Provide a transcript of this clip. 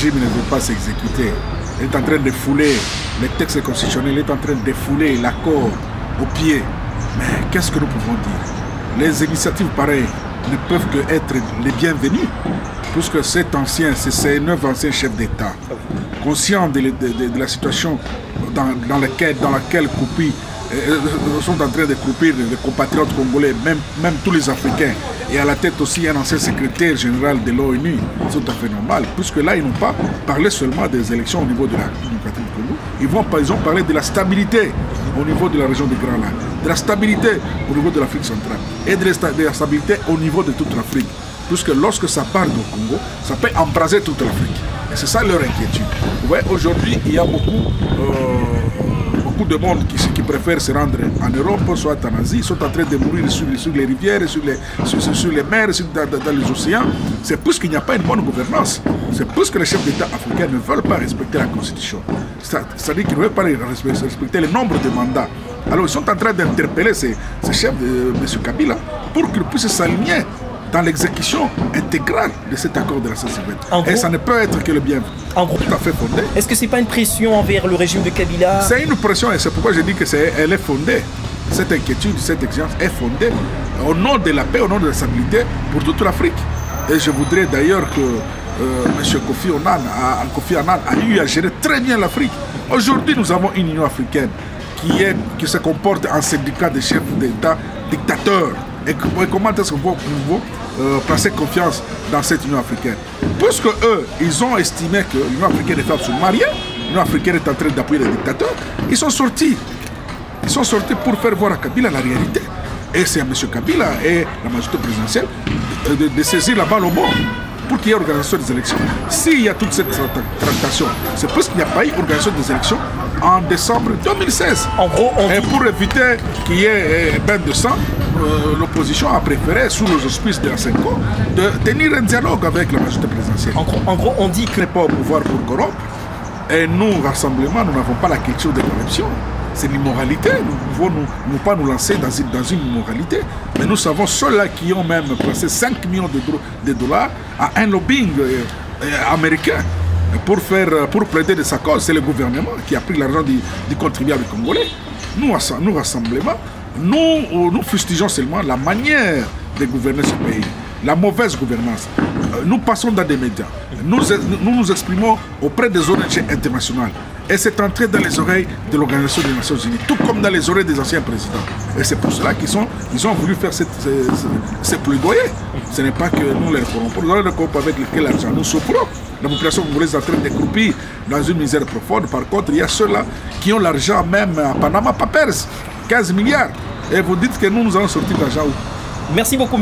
Le régime ne veut pas s'exécuter. Il est en train de fouler les textes constitutionnels, il est en train de fouler l'accord au pied. Mais qu'est-ce que nous pouvons dire? Les initiatives pareilles ne peuvent que être les bienvenues, puisque ces 9 anciens chefs d'État, conscients de la situation dans laquelle Koupi sont en train de croupir les compatriotes congolais, même tous les Africains, et à la tête aussi un ancien secrétaire général de l'ONU, c'est tout à fait normal, puisque là, ils n'ont pas parlé seulement des élections au niveau de la démocratie du Congo, ils ont parlé de la stabilité au niveau de la région du Grand Lac, de la stabilité au niveau de l'Afrique centrale, et de la stabilité au niveau de toute l'Afrique, puisque lorsque ça part du Congo, ça peut embraser toute l'Afrique. Et c'est ça leur inquiétude. Vous voyez, aujourd'hui, il y a beaucoup de monde qui préfèrent se rendre en Europe, soit en Asie, sont en train de mourir sur les rivières, sur les mers, dans les océans. C'est parce qu'il n'y a pas une bonne gouvernance. C'est parce que les chefs d'État africains ne veulent pas respecter la Constitution. C'est-à-dire qu'ils ne veulent pas respecter le nombre de mandats. Alors ils sont en train d'interpeller ces chefs de M. Kabila pour qu'ils puissent s'aligner dans l'exécution intégrale de cet accord de la CCV. Et ça ne peut être que le bien. En gros, tout à fait fondé. Est-ce que ce n'est pas une pression envers le régime de Kabila? C'est une pression et c'est pourquoi je dis qu'elle est fondée. Cette inquiétude, cette exigence est fondée au nom de la paix, au nom de la stabilité pour toute l'Afrique. Et je voudrais d'ailleurs que M. Kofi Annan a eu à gérer très bien l'Afrique. Aujourd'hui, nous avons une Union africaine qui se comporte en syndicat de chefs d'État dictateurs. Et comment est-ce qu'on va placer confiance dans cette Union africaine? Puisque eux, ils ont estimé que l'Union africaine est absolument rien, l'Union africaine est en train d'appuyer les dictateurs, ils sont sortis pour faire voir à Kabila la réalité. Et c'est à M. Kabila et la majorité présidentielle de saisir la balle au bord pour qu'il y ait organisation des élections. S'il y a toute cette tractation, c'est parce qu'il n'y a pas eu organisation des élections en décembre 2016. En gros, et pour éviter qu'il y ait bain de sang, l'opposition a préféré, sous les auspices de la CENCO, de tenir un dialogue avec la majorité présidentielle. En gros, on dit que n'est pas au pouvoir pour corrompre. Et nous, rassemblement, nous n'avons pas la culture de corruption. C'est l'immoralité. Nous ne pouvons pas nous lancer dans une immoralité. Mais nous savons ceux-là qui ont même placé 5 millions de dollars à un lobbying américain pour plaider de sa cause. C'est le gouvernement qui a pris l'argent du contribuable congolais. Nous, rassemblement, nous fustigeons seulement la manière de gouverner ce pays, la mauvaise gouvernance. Nous passons dans des médias, nous exprimons auprès des ONG internationales. Et c'est entré dans les oreilles de l'Organisation des Nations Unies, tout comme dans les oreilles des anciens présidents. Et c'est pour cela qu'ils ont voulu faire ces plaidoyers. Ce n'est pas que nous les corrompons, nous allons les corrompre avec quel argent nous souffrons. La population congolaise est en train de croupir dans une misère profonde. Par contre, il y a ceux-là qui ont l'argent même à Panama Papers, 15 milliards. Et vous dites que nous allons sortir de l'argent où? Merci beaucoup.